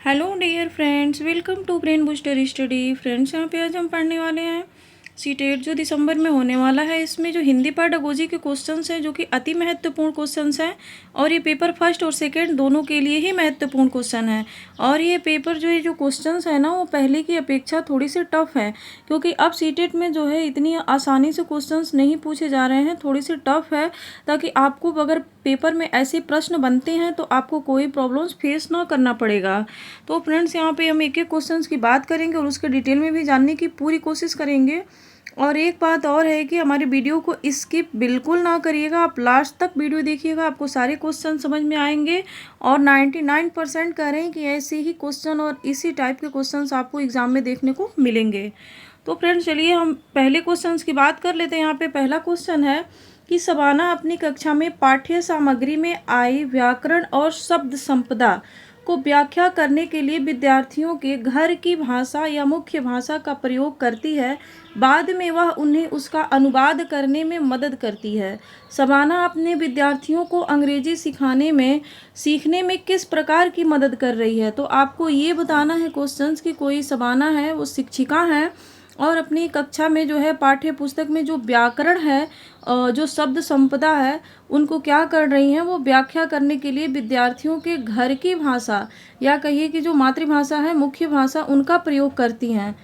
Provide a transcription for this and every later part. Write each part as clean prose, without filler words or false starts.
Hello dear friends, welcome to brain booster study. Friends, यहाँ पे आज हम पढ़ने वाले हैं सीटेट जो दिसंबर में होने वाला है। इसमें जो हिंदी पेडागोजी के क्वेश्चंस हैं जो कि अति महत्वपूर्ण क्वेश्चंस हैं, और ये पेपर फर्स्ट और सेकंड दोनों के लिए ही महत्वपूर्ण क्वेश्चन है। और ये पेपर जो क्वेश्चंस है ना, वो पहले की अपेक्षा थोड़ी सी टफ है, क्योंकि अब सीटेट में जो है इतनी आसानी से क्वेश्चंस नहीं पूछे जा रहे हैं, थोड़ी सी टफ है, ताकि आपको अगर पेपर में ऐसे प्रश्न बनते हैं तो आपको कोई प्रॉब्लम्स फेस ना करना पड़ेगा। तो फ्रेंड्स, यहाँ पे हम एक एक क्वेश्चंस की बात करेंगे और उसके डिटेल में भी जानने की पूरी कोशिश करेंगे। और एक बात और है कि हमारी वीडियो को स्किप बिल्कुल ना करिएगा, आप लास्ट तक वीडियो देखिएगा, आपको सारे क्वेश्चन समझ में आएंगे। और 99% कह रहे हैं कि ऐसे ही क्वेश्चन और इसी टाइप के क्वेश्चंस आपको एग्जाम में देखने को मिलेंगे। तो फ्रेंड्स, चलिए हम पहले क्वेश्चंस की बात कर लेते हैं। यहाँ पे पहला क्वेश्चन है कि शबाना अपनी कक्षा में पाठ्य सामग्री में आई व्याकरण और शब्द संपदा को व्याख्या करने के लिए विद्यार्थियों के घर की भाषा या मुख्य भाषा का प्रयोग करती है। बाद में वह उन्हें उसका अनुवाद करने में मदद करती है। शबाना अपने विद्यार्थियों को अंग्रेजी सीखने में किस प्रकार की मदद कर रही है? तो आपको ये बताना है क्वेश्चंस कि कोई शबाना है, वो शिक्षिका है, और अपनी कक्षा में जो है पाठ्य पुस्तक में जो व्याकरण है, जो शब्द संपदा है, उनको क्या कर रही हैं? वो व्याख्या करने के लिए विद्यार्थियों के घर की भाषा या कहिए कि जो मातृभाषा है, मुख्य भाषा, उनका प्रयोग करती हैं।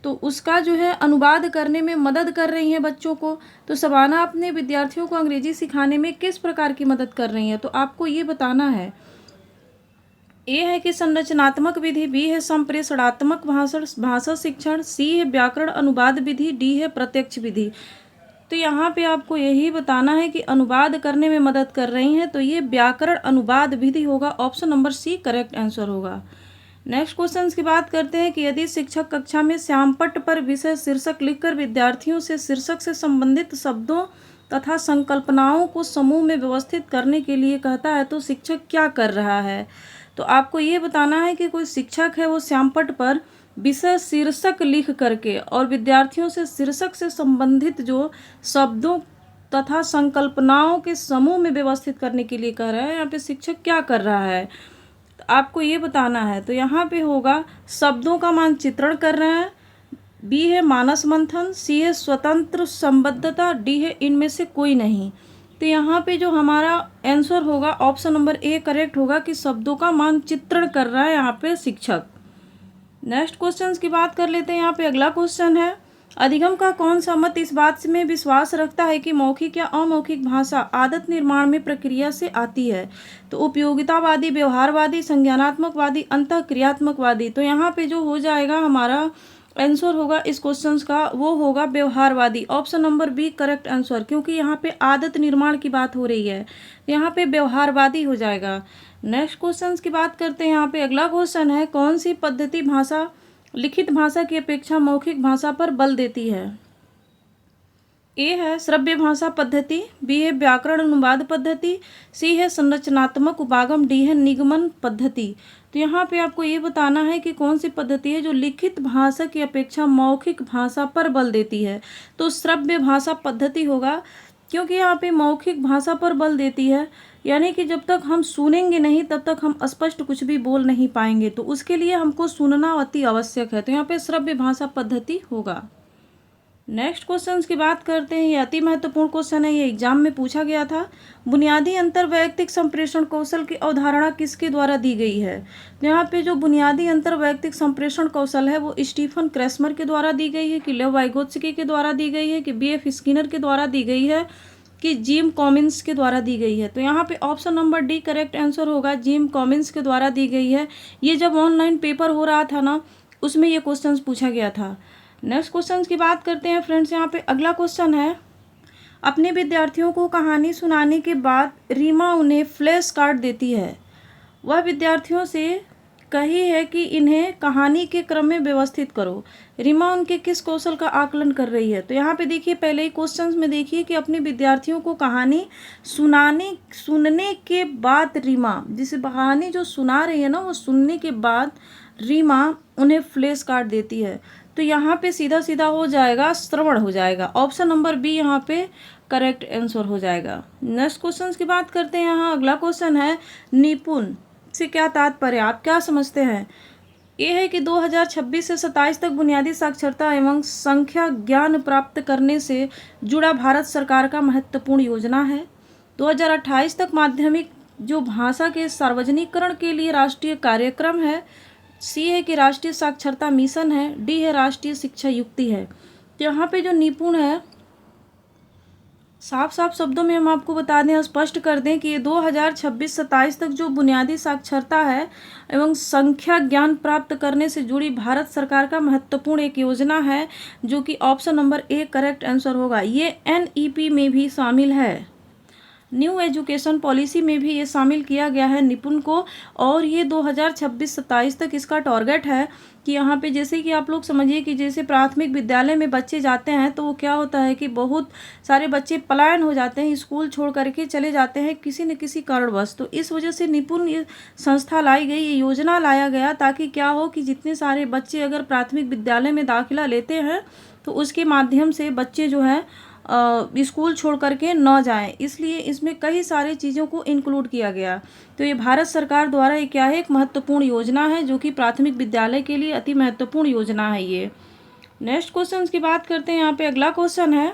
तो उसका जो है अनुवाद करने में मदद कर रही हैं बच्चों को। तो शबाना अपने विद्यार्थियों को अंग्रेजी सिखाने में किस प्रकार की मदद कर रही हैं? तो आपको ये बताना है। ए है कि संरचनात्मक विधि, बी है संप्रेषणात्मक भाषा शिक्षण, सी है व्याकरण अनुवाद विधि, डी है प्रत्यक्ष विधि। तो यहाँ पे आपको यही बताना है कि अनुवाद करने में मदद कर रही हैं, तो ये व्याकरण अनुवाद विधि होगा। Option number C correct answer होगा। नेक्स्ट क्वेश्चन की बात करते हैं कि यदि शिक्षक कक्षा में श्यामपट्ट पर विषय शीर्षक लिखकर विद्यार्थियों से शीर्षक से संबंधित शब्दों तथा संकल्पनाओं को समूह में व्यवस्थित करने के लिए कहता है, तो शिक्षक क्या कर रहा है? तो आपको ये बताना है कि कोई शिक्षक है, वो श्यामपट्ट पर विषय शीर्षक लिख करके और विद्यार्थियों से शीर्षक से संबंधित जो शब्दों तथा संकल्पनाओं के समूह में व्यवस्थित करने के लिए कह रहा है। यहाँ पे शिक्षक क्या कर रहा है, तो आपको ये बताना है। तो यहाँ पे होगा शब्दों का मानचित्रण कर रहे हैं, बी है मानस मंथन, सी है स्वतंत्र संबद्धता, डी है इनमें से कोई नहीं। तो यहाँ पे जो हमारा आंसर होगा ऑप्शन नंबर ए करेक्ट होगा कि शब्दों का मानचित्रण कर रहा है यहाँ पे शिक्षक। नेक्स्ट क्वेश्चन की बात कर लेते हैं। यहाँ पे अगला क्वेश्चन है, अधिगम का कौन सा मत इस बात में विश्वास रखता है कि मौखिक या अमौखिक भाषा आदत निर्माण में प्रक्रिया से आती है? तो उपयोगितावादी, व्यवहारवादी, संज्ञानात्मकवादी, अंतःक्रियात्मकवादी। तो यहाँ पे जो हो जाएगा हमारा आंसर होगा इस क्वेश्चन का, वो होगा व्यवहारवादी। Option number B correct answer, क्योंकि यहाँ पे आदत निर्माण की बात हो रही है, यहाँ पे व्यवहारवादी हो जाएगा। नेक्स्ट क्वेश्चन की बात करते हैं। यहाँ पे अगला क्वेश्चन है, कौन सी पद्धति भाषा लिखित भाषा की अपेक्षा मौखिक भाषा पर बल देती है? ए है श्रव्य भाषा पद्धति, बी है व्याकरण अनुवाद पद्धति, सी है संरचनात्मक उपागम, डी है निगमन पद्धति। तो यहाँ पे आपको ये बताना है कि कौन सी पद्धति है जो लिखित भाषा की अपेक्षा मौखिक भाषा पर बल देती है। तो श्रव्य भाषा पद्धति होगा, क्योंकि यहाँ पे मौखिक भाषा पर बल देती है, यानी कि जब तक हम सुनेंगे नहीं तब तक हम स्पष्ट कुछ भी बोल नहीं पाएंगे, तो उसके लिए हमको सुनना अति आवश्यक है। तो यहाँ पे श्रव्य भाषा पद्धति होगा। नेक्स्ट क्वेश्चन की बात करते हैं। ये अति महत्वपूर्ण क्वेश्चन है, ये एग्जाम में पूछा गया था। बुनियादी अंतर वैयक्तिक संप्रेषण कौशल की अवधारणा किसके द्वारा दी गई है? तो यहाँ पे जो बुनियादी अंतर वैयक्तिक संप्रेषण कौशल है, वो स्टीफन क्रेसमर के द्वारा दी गई है, कि लेव वाइगोत्स्की के द्वारा दी गई है, कि बी.एफ. स्किनर के द्वारा दी गई है, कि जिम कॉमिन्स के द्वारा दी गई है? तो यहाँ पे option number D correct answer होगा, जिम कॉमिन्स के द्वारा दी गई है। ये जब ऑनलाइन पेपर हो रहा था ना, उसमें ये क्वेश्चन पूछा गया था। नेक्स्ट क्वेश्चन की बात करते हैं फ्रेंड्स। यहाँ पे अगला क्वेश्चन है, अपने विद्यार्थियों को कहानी सुनाने के बाद रीमा उन्हें फ्लैश कार्ड देती है। वह विद्यार्थियों से कही है कि इन्हें कहानी के क्रम में व्यवस्थित करो। रीमा उनके किस कौशल का आकलन कर रही है? तो यहाँ पे देखिए, पहले ही क्वेश्चंस में देखिए कि अपने विद्यार्थियों को कहानी सुनने के बाद रीमा, जिसे कहानी जो सुना रही है ना, वो सुनने के बाद रीमा उन्हें फ्लैश कार्ड देती है। तो यहाँ पे सीधा सीधा हो जाएगा, श्रवण हो जाएगा। ऑप्शन नंबर बी यहाँ पे करेक्ट आंसर हो जाएगा। नेक्स्ट क्वेश्चन की बात करते हैं। यहाँ अगला क्वेश्चन है, निपुण से क्या तात्पर्य, आप क्या समझते हैं? ये है कि 2026 से 27 तक बुनियादी साक्षरता एवं संख्या ज्ञान प्राप्त करने से जुड़ा भारत सरकार का महत्वपूर्ण योजना है। 2028 तक माध्यमिक जो भाषा के सार्वजनिकरण के लिए राष्ट्रीय कार्यक्रम है। सी है कि राष्ट्रीय साक्षरता मिशन है। डी है राष्ट्रीय शिक्षा युक्ति है। तो यहाँ पे जो निपुण है, साफ साफ शब्दों में हम आपको बता दें, स्पष्ट कर दें कि ये 2026-27 तक जो बुनियादी साक्षरता है एवं संख्या ज्ञान प्राप्त करने से जुड़ी भारत सरकार का महत्वपूर्ण एक योजना है, जो कि option number A correct answer होगा। ये NEP में भी शामिल है, न्यू एजुकेशन पॉलिसी में भी ये शामिल किया गया है निपुण को। और ये 2026-27 तक इसका टारगेट है कि यहाँ पे जैसे कि आप लोग समझिए कि जैसे प्राथमिक विद्यालय में बच्चे जाते हैं तो वो क्या होता है कि बहुत सारे बच्चे पलायन हो जाते हैं, स्कूल छोड़ करके चले जाते हैं किसी न किसी कारणवश। तो इस वजह से निपुण ये संस्था लाई गई, ये योजना लाया गया ताकि क्या हो कि जितने सारे बच्चे अगर प्राथमिक विद्यालय में दाखिला लेते हैं तो उसके माध्यम से बच्चे जो है स्कूल छोड़ करके न जाएं, इसलिए इसमें कई सारी चीज़ों को इंक्लूड किया गया। तो ये भारत सरकार द्वारा ये क्या है, एक महत्वपूर्ण योजना है जो कि प्राथमिक विद्यालय के लिए अति महत्वपूर्ण योजना है ये। नेक्स्ट क्वेश्चन की बात करते हैं। यहाँ पे अगला क्वेश्चन है,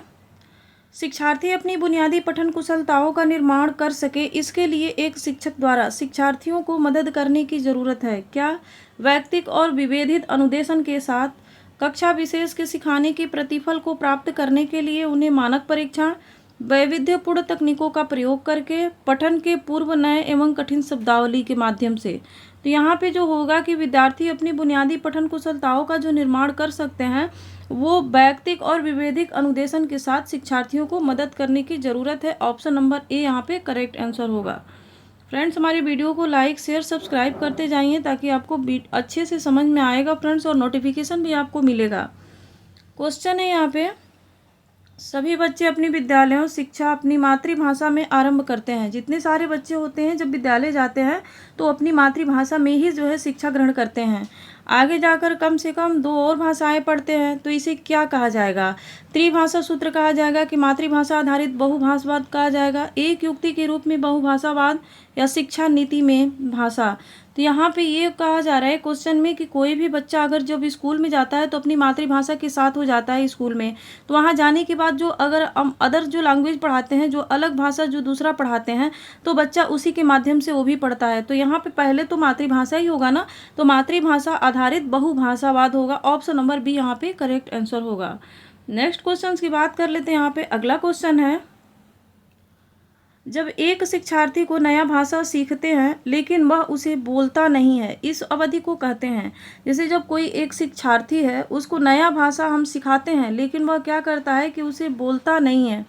शिक्षार्थी अपनी बुनियादी पठन कुशलताओं का निर्माण कर सके, इसके लिए एक शिक्षक द्वारा शिक्षार्थियों को मदद करने की ज़रूरत है। क्या वैयक्तिक और विभेदित अनुदेशन के साथ कक्षा विशेष के सिखाने के प्रतिफल को प्राप्त करने के लिए उन्हें मानक परीक्षण, वैविध्यपूर्ण तकनीकों का प्रयोग करके, पठन के पूर्व नए एवं कठिन शब्दावली के माध्यम से। तो यहाँ पे जो होगा कि विद्यार्थी अपनी बुनियादी पठन कुशलताओं का जो निर्माण कर सकते हैं वो वैयक्तिक और विभेदिक अनुदेशन के साथ शिक्षार्थियों को मदद करने की ज़रूरत है। ऑप्शन नंबर ए यहाँ पे करेक्ट आंसर होगा। फ्रेंड्स, हमारी वीडियो को लाइक शेयर सब्सक्राइब करते जाइए ताकि आपको अच्छे से समझ में आएगा फ्रेंड्स, और नोटिफिकेशन भी आपको मिलेगा। क्वेश्चन है यहाँ पे, सभी बच्चे अपनी विद्यालयों शिक्षा अपनी मातृभाषा में आरंभ करते हैं। जितने सारे बच्चे होते हैं जब विद्यालय जाते हैं तो अपनी मातृभाषा में ही जो है शिक्षा ग्रहण करते हैं। आगे जाकर कम से कम 2 और भाषाएं पढ़ते हैं तो इसे क्या कहा जाएगा, त्रिभाषा सूत्र कहा जाएगा कि मातृभाषा आधारित बहुभाषावाद कहा जाएगा, एक युक्ति के रूप में बहुभाषावाद, या शिक्षा नीति में भाषा। तो यहाँ पे ये कहा जा रहा है क्वेश्चन में कि कोई भी बच्चा अगर जब स्कूल में जाता है तो अपनी मातृभाषा के साथ हो जाता है स्कूल में, तो वहाँ जाने के बाद जो अगर अदर जो लैंग्वेज पढ़ाते हैं, जो अलग भाषा जो दूसरा पढ़ाते हैं, तो बच्चा उसी के माध्यम से वो भी पढ़ता है। तो यहाँ पे पहले तो मातृभाषा ही होगा ना, तो मातृभाषा आधारित बहुभाषावाद होगा। ऑप्शन नंबर बी यहाँ पे करेक्ट आंसर होगा। नेक्स्ट क्वेश्चन की बात कर लेते हैं। यहाँ पे अगला क्वेश्चन है, जब एक शिक्षार्थी को नया भाषा सीखते हैं लेकिन वह उसे बोलता नहीं है, इस अवधि को कहते हैं। जैसे जब कोई एक शिक्षार्थी है उसको नया भाषा हम सिखाते हैं लेकिन वह क्या करता है कि उसे बोलता नहीं है,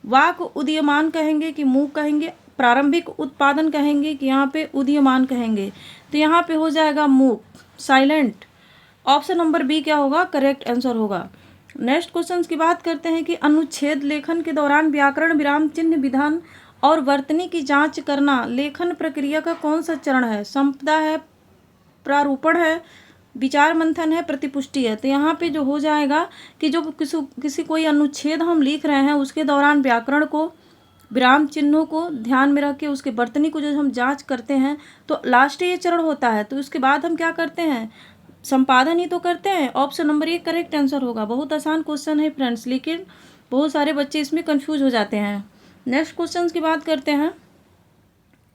वाक उदीयमान कहेंगे कि मूक कहेंगे, प्रारंभिक उत्पादन कहेंगे कि यहाँ पे उदीयमान कहेंगे। तो यहाँ पे हो जाएगा मूक, साइलेंट। ऑप्शन नंबर बी क्या होगा, करेक्ट आंसर होगा। नेक्स्ट क्वेश्चन की बात करते हैं कि अनुच्छेद लेखन के दौरान व्याकरण, विराम चिन्ह, विधान और वर्तनी की जांच करना लेखन प्रक्रिया का कौन सा चरण है। संपदा है, प्रारूपण है, विचार मंथन है, प्रतिपुष्टि है। तो यहाँ पे जो हो जाएगा कि जो किसी कोई अनुच्छेद हम लिख रहे हैं उसके दौरान व्याकरण को, विराम चिन्हों को ध्यान में रख के उसके वर्तनी को जो हम जांच करते हैं तो लास्ट ये चरण होता है। तो उसके बाद हम क्या करते हैं, संपादन ही तो करते हैं। ऑप्शन नंबर 1 करेक्ट आंसर होगा। बहुत आसान क्वेश्चन है फ्रेंड्स, लेकिन बहुत सारे बच्चे इसमें कंफ्यूज हो जाते हैं। नेक्स्ट क्वेश्चन की बात करते हैं।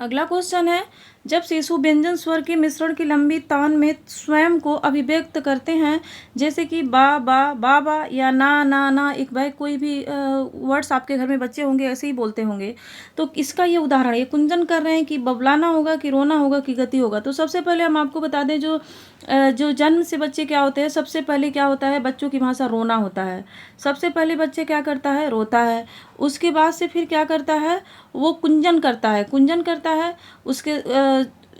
अगला क्वेश्चन है, जब शिशु व्यंजन स्वर के मिश्रण की लंबी तान में स्वयं को अभिव्यक्त करते हैं, जैसे कि बा बा या ना, एक भाई कोई भी वर्ड्स आपके घर में बच्चे होंगे ऐसे ही बोलते होंगे, तो इसका ये उदाहरण, ये कुंजन कर रहे हैं कि बबलाना होगा कि रोना होगा कि गति होगा। तो सबसे पहले हम आपको बता दें, जो जन्म से बच्चे क्या होते हैं, सबसे पहले क्या होता है, बच्चों की भाषा रोना होता है। सबसे पहले बच्चे क्या करता है, रोता है। उसके बाद से फिर क्या करता है, वो कुंजन करता है उसके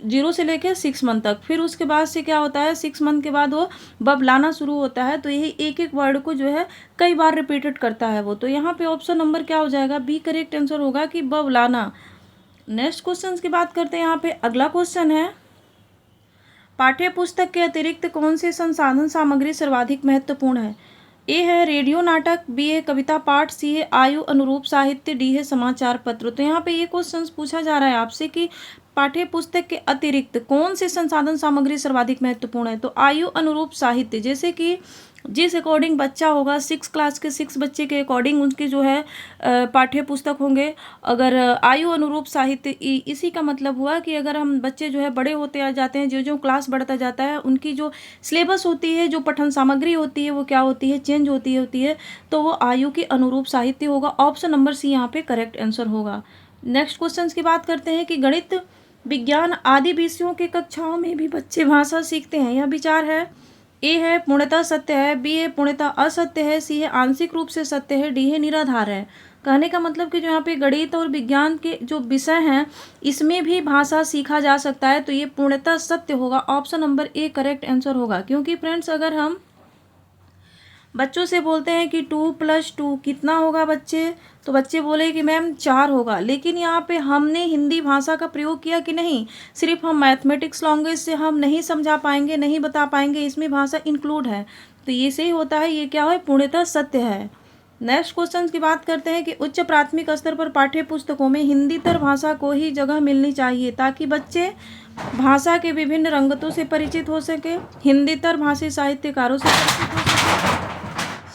0 से लेकर 6 मंथ तक। फिर उसके बाद से क्या होता है, 6 मंथ के बाद वो बबलाना शुरू होता है। तो यही एक एक वर्ड को जो है कई बार रिपीटेड करता है वो। तो यहाँ पे ऑप्शन नंबर क्या हो जाएगा, बी करेक्ट आंसर होगा कि बबलाना। नेक्स्ट क्वेश्चन की बात करते हैं। यहाँ पे अगला क्वेश्चन है, पाठ्य पुस्तक के अतिरिक्त कौन से संसाधन सामग्री सर्वाधिक महत्वपूर्ण है। ए है रेडियो नाटक, बी है कविता पाठ, सी है आयु अनुरूप साहित्य, डी है समाचार पत्र। तो यहाँ पे ये क्वेश्चन पूछा जा रहा है आपसे कि पाठ्य पुस्तक के अतिरिक्त कौन से संसाधन सामग्री सर्वाधिक महत्वपूर्ण है। तो आयु अनुरूप साहित्य, जैसे कि जिस अकॉर्डिंग बच्चा होगा 6 क्लास के 6 बच्चे के अकॉर्डिंग उनकी जो है पाठ्य पुस्तक होंगे। अगर आयु अनुरूप साहित्य, इसी का मतलब हुआ कि अगर हम बच्चे जो है बड़े होते आ जाते हैं, जो जो क्लास बढ़ता जाता है, उनकी जो सिलेबस होती है, जो पठन सामग्री होती है, वो क्या होती है, चेंज होती है। तो वो आयु के अनुरूप साहित्य होगा। ऑप्शन नंबर सी यहाँ पे करेक्ट आंसर होगा। नेक्स्ट क्वेश्चन की बात करते हैं कि गणित, विज्ञान आदि विषयों के कक्षाओं में भी बच्चे भाषा सीखते हैं। यह विचार है, ए है पूर्णतः सत्य है, बी है पूर्णतः असत्य है, सी है आंशिक रूप से सत्य है, डी है निराधार है। कहने का मतलब कि जो यहाँ पे गणित और विज्ञान के जो विषय हैं, इसमें भी भाषा सीखा जा सकता है। तो ये पूर्णतः सत्य होगा। Option number A correct answer होगा। क्योंकि फ्रेंड्स, अगर हम बच्चों से बोलते हैं कि 2+2 कितना होगा बच्चे, तो बच्चे बोले कि मैम 4 होगा। लेकिन यहाँ पे हमने हिंदी भाषा का प्रयोग किया कि नहीं, सिर्फ हम मैथमेटिक्स लैंग्वेज से हम नहीं समझा पाएंगे, नहीं बता पाएंगे, इसमें भाषा इंक्लूड है। तो ये सही होता है, ये क्या है, पूर्णतः सत्य है। नेक्स्ट क्वेश्चन की बात करते हैं कि उच्च प्राथमिक स्तर पर पाठ्य पुस्तकों में हिंदीतर भाषा को ही जगह मिलनी चाहिए ताकि बच्चे भाषा के विभिन्न रंगतों से परिचित हो सके, हिंदीतर भाषी साहित्यकारों से परिचित हो सके,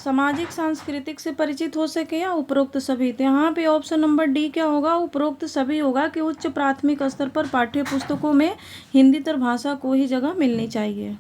सामाजिक सांस्कृतिक से परिचित हो सके, या उपरोक्त सभी। तो यहाँ पे ऑप्शन नंबर डी क्या होगा, उपरोक्त सभी होगा कि उच्च प्राथमिक स्तर पर पाठ्य पुस्तकों में हिंदीतर भाषा को ही जगह मिलनी चाहिए।